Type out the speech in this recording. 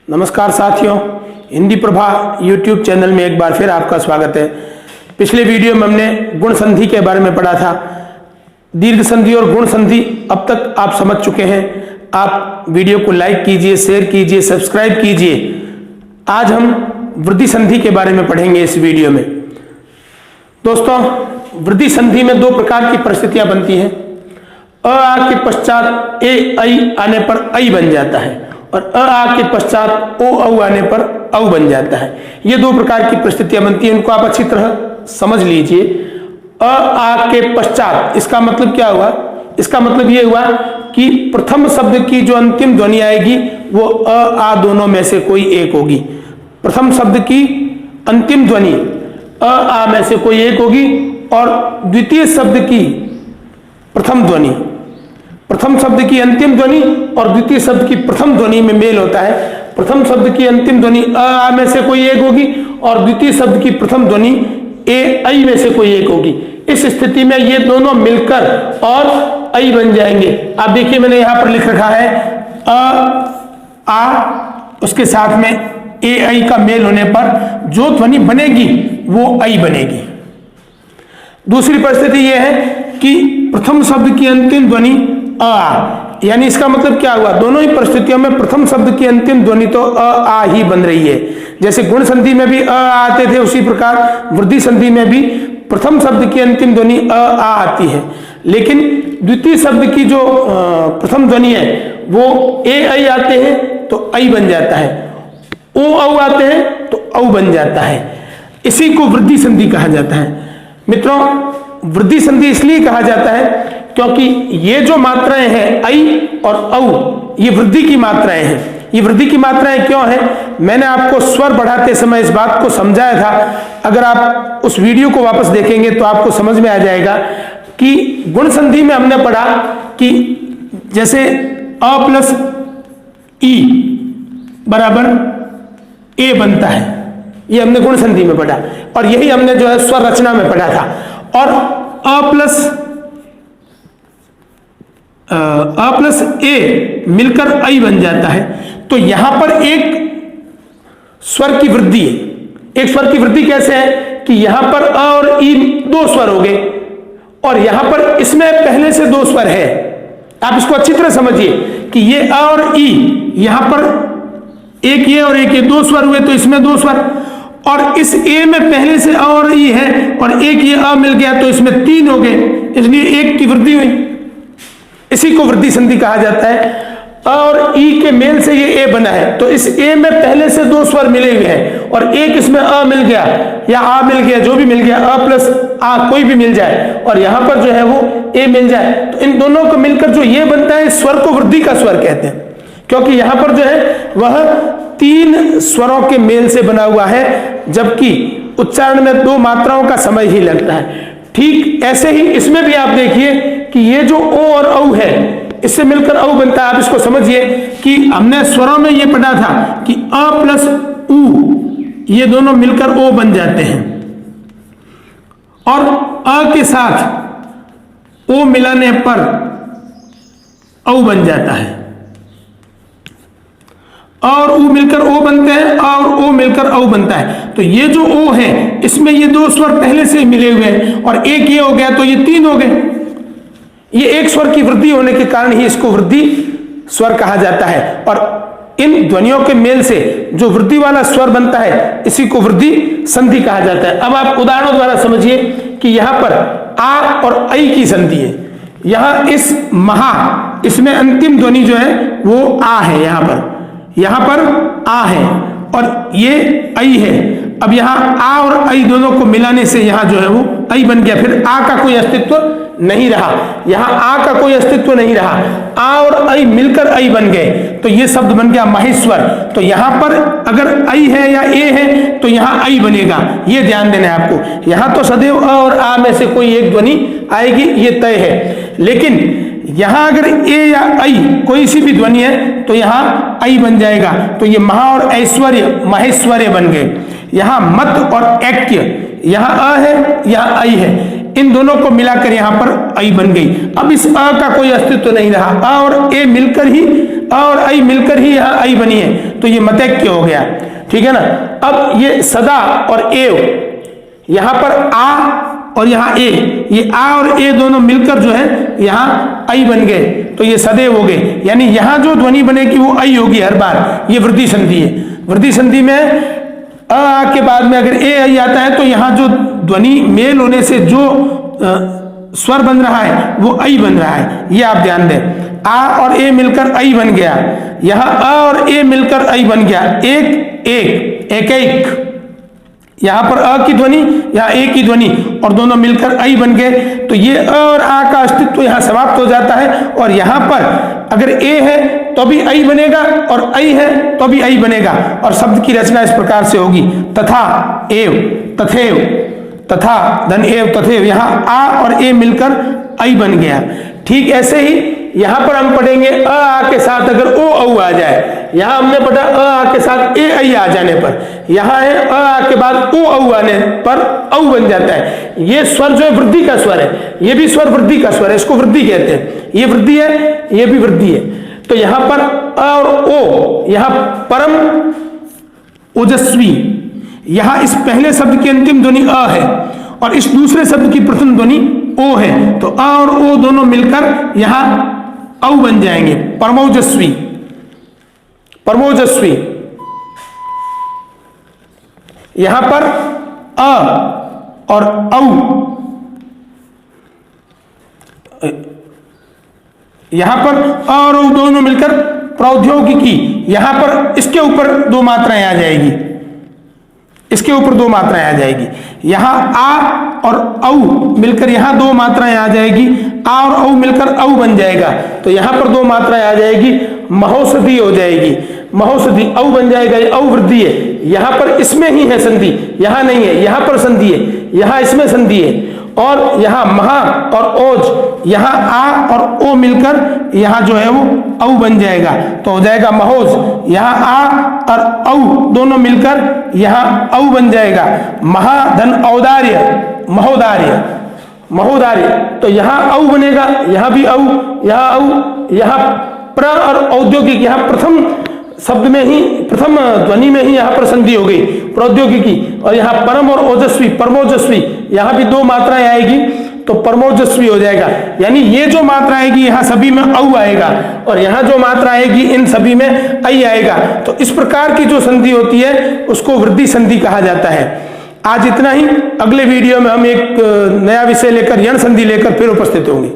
नमस्कार साथियों, Hindi Prabha YouTube channel में एक बार फिर आपका स्वागत है। पिछले वीडियो में हमने गुण संधि के बारे में पढ़ा था। दीर्घ संधि और गुण संधि अब तक आप समझ चुके हैं। आप वीडियो को लाइक कीजिए, शेयर कीजिए, सब्सक्राइब कीजिए। आज हम वृद्धि संधि के बारे में पढ़ेंगे इस वीडियो में। दोस्तों, वृद्धि संधि में दो प्रकार की परिस्थितियां बनती हैं। अ आ के पश्चात ए ऐ आने पर ऐ बन जाता है और अ आ के पश्चात ओ औ आने पर औ बन जाता है। ये दो प्रकार की परिस्थितियां बनती हैं, इनको आप अच्छी तरह समझ लीजिए। अ आ के पश्चात इसका मतलब क्या हुआ? इसका मतलब ये हुआ कि प्रथम शब्द की जो अंतिम ध्वनि आएगी वो अ आ दोनों में से कोई एक होगी। प्रथम शब्द की अंतिम ध्वनि अ आ में से कोई एक होगी और द्वितीय शब्द की प्रथम ध्वनि, प्रथम शब्द की अंतिम ध्वनि और द्वितीय शब्द की प्रथम ध्वनि में मेल होता है। प्रथम शब्द की अंतिम ध्वनि अ आ में से कोई एक होगी और द्वितीय शब्द की प्रथम ध्वनि ए ऐ में से कोई एक होगी। इस स्थिति में ये दोनों मिलकर और ऐ बन जाएंगे। आप देखिए, मैंने यहां पर लिख रखा है अ आ, उसके साथ में ए ऐ का मेल होने पर जो ध्वनि बनेगी वो ऐ बनेगी। दूसरी परिस्थिति यह है कि प्रथम शब्द की अंतिम ध्वनि अ, यानी इसका मतलब क्या हुआ? दोनों ही परिस्थितियों में प्रथम शब्द की अंतिम ध्वनि तो अ आ ही बन रही है। जैसे गुण संधि में भी अ आते थे, उसी प्रकार वृद्धि संधि में भी प्रथम शब्द की अंतिम ध्वनि अ आ आती है, लेकिन द्वितीय शब्द की जो प्रथम ध्वनि है वो ए ऐ आते हैं तो ऐ बन जाता है, ओ औ आते हैं तो औ बन जाता है। इसी को वृद्धि संधि कहा जाता है। मित्रों, वृद्धि संधि इसलिए कहा जाता है क्योंकि ये जो मात्राएं हैं ऐ और औ, ये वृद्धि की मात्राएं हैं। ये वृद्धि की मात्राएं क्यों हैं? मैंने आपको स्वर बढ़ाते समय इस बात को समझाया था। अगर आप उस वीडियो को वापस देखेंगे तो आपको समझ में आ जाएगा कि गुण संधि में हमने पढ़ा कि जैसे अ प्लस ई बराबर ए बनता है, ये हमने गुण संधि में पढ़ा और यही हमने जो है स्वर रचना में पढ़ा था। और अ प्लस ए मिलकर ऐ बन जाता है। तो यहां पर एक स्वर की वृद्धि है। एक स्वर की वृद्धि कैसे है कि यहां पर अ और ई दो स्वर हो गए और यहां पर इसमें पहले से दो स्वर है। आप इसको अच्छी तरह समझिए कि ये अ और ई, यहां पर एक ये और एक ये, दो स्वर हुए तो इसमें दो स्वर, और इस ए में पहले से अ और ई है और एक ये अ मिल गया तो इसमें तीन हो गए, इसलिए एक की वृद्धि हुई। इसी को वृद्धि संधि कहा जाता है। अ और ई के मेल से ये ए बना है तो इस ए में पहले से दो स्वर मिले हुए हैं और एक इसमें अ मिल गया या आ मिल गया, जो भी मिल गया, अ प्लस आ कोई भी मिल जाए और यहां पर जो है वो ए मिल जाए, तो इन दोनों को मिलकर जो ये बनता है इस स्वर को वृद्धि का स्वर कहते हैं, क्योंकि यहां पर जो है वह तीन स्वरों के मेल से बना हुआ है, जबकि उच्चारण में दो मात्राओं का समय ही लगता है। ठीक ऐसे ही इसमें भी आप देखिए कि ये जो ओ और औ है इससे मिलकर औ बनता है। आप इसको समझिए कि हमने स्वरों में ये पढ़ा था कि अ प्लस उ, ये दोनों मिलकर ओ बन जाते हैं और अ के साथ ओ मिलाने पर औ बन जाता है। और ऊ मिलकर ओ बनते हैं और ओ मिलकर औ बनता है। तो ये जो ओ है इसमें ये दो स्वर पहले से मिले हुए हैं और एक ये हो गया तो ये तीन हो गए। ये एक स्वर की वृद्धि होने के कारण ही इसको वृद्धि स्वर कहा जाता है और इन ध्वनियों के मेल से जो वृद्धि वाला स्वर बनता है इसी को वृद्धि संधि कहा जाता है। अब आप उदाहरणों द्वारा समझिए कि यहां पर आ और ऐ की संधि है। यहां इस महा, इसमें अंतिम ध्वनि जो है वो आ है, यहां पर आ है और ये ऐ है। अब यहां आ और ऐ दोनों को मिलाने से यहां जो है वो ऐ बन गया। फिर आ का कोई अस्तित्व नहीं रहा, यहां आ का कोई अस्तित्व नहीं रहा, आ और ऐ मिलकर ऐ बन गए तो ये शब्द बन गया महेश्वर। तो यहां पर अगर ऐ है या ए है तो यहां ऐ बनेगा, ये ध्यान देना है आपको। यहां तो सदैव अ और आ में से कोई एक ध्वनि आएगी, ये तय है, लेकिन यहां अगर ए या ऐ कोई सी भी ध्वनि है तो यहां ऐ बन जाएगा। तो ये महा और ऐश्वर्य महेश्वर्य बन गए। यहां मत और ऐक्य, यहां अ है यहां ऐ है, इन दोनों को मिलाकर यहां पर ऐ बन गई। अब इस अ का कोई अस्तित्व नहीं रहा, अ और ए मिलकर ही, अ और ऐ मिलकर ही यहां ऐ बनी है। तो ये मतैक्य हो गया, ठीक है ना। अब ये सदा और एव, यहां पर आ और यहाँ ए, ये आ और ए दोनों मिलकर जो है यहाँ आई बन गए, तो ये सदैव हो गए। यानी यहां जो ध्वनि बनेगी वो आई होगी हर बार। ये वृद्धि संधि है। वृद्धि संधि में आ के बाद में अगर ए आई आता है तो यहाँ जो ध्वनि मेल होने से जो स्वर बन रहा है वो आई बन रहा है, ये आप ध्यान दें। आ और ए मिलकर आई बन गया, यहाँ अ और ए मिलकर आई बन गया, एक एक एक एक, यहां पर अ की ध्वनि, यहाँ ए की ध्वनि और दोनों मिलकर आई बन गए। तो ये अ और आ का अस्तित्व तो यहाँ समाप्त हो जाता है। और यहाँ पर अगर ए है तो भी आई बनेगा और आई है तो भी आई बनेगा। और शब्द की रचना इस प्रकार से होगी, तथा एव तथेव, तथा धन एव तथेव, यहाँ आ और ए मिलकर आई बन गया। ठीक ऐसे ही यहां पर हम पढ़ेंगे अ आ के साथ अगर ओ औ आ जाए, यहां हमने पढ़ा अ आ के साथ ए आई आ जाने पर, यहां है अ आ के बाद ओ औ आने पर औ बन जाता है। ये स्वर जो है वृद्धि का स्वर है, ये भी स्वर वृद्धि का स्वर है, इसको वृद्धि कहते हैं। ये वृद्धि है, ये भी वृद्धि है। तो यहां पर अ और ओ, यहां परम ओजस्वी, यहां इस पहले शब्द की अंतिम ध्वनि अ है और इस दूसरे शब्द की प्रथम ध्वनि ओ है। तो अ और ओ दोनों मिलकर यहां औ बन जाएंगे, परमोजस्वी, परमोजस्वी। यहां पर अ और औ, यहां पर अ और औ दोनों मिलकर प्रौद्योगिकी, यहां पर इसके ऊपर दो मात्राएं आ जाएगी, इसके ऊपर दो मात्राएं आ जाएगी। यहां आ और औ मिलकर यहां दो मात्राएं आ जाएगी, आ और औ मिलकर औ बन जाएगा। तो यहां पर दो मात्राएं आ जाएगी, महोषधि हो जाएगी, महोषधि औ बन जाएगा, ये औ वृद्धि है। यहां पर इसमें ही है संधि, यहां नहीं है, यहां पर संधि है, यहां इसमें संधि है। और यहां महा और ओज, यहां आ और ओ मिलकर यहां जो है वो औ बन जाएगा, तो हो जाएगा महोज। यहां आ और औ दोनों मिलकर यहां औ बन जाएगा, महाधन औदार्य, महोदार्य, महोदार्य। तो यहां औ बनेगा, यहां भी औ, यहां औ, यहां प्र और औद्योगिक, यहां प्रथम शब्द में ही, प्रथम ध्वनि में ही यहां पर संधि हो गई, प्रौद्योगिकी। और यहां परम और ओजस्वी, परमोजस्वी, यहां भी दो मात्राएं आएगी तो परमोजस्वी हो जाएगा। यानी ये जो मात्रा आएगी यहां सभी में औ आएगा और यहां जो मात्रा आएगी इन सभी में आई आएगा। तो इस प्रकार की जो संधि होती है उसको वृद्धि संधि कहा जाता है। आज इतना ही। अगले वीडियो में हम एक नया विषय लेकर, यण संधि लेकर फिर उपस्थित होंगे।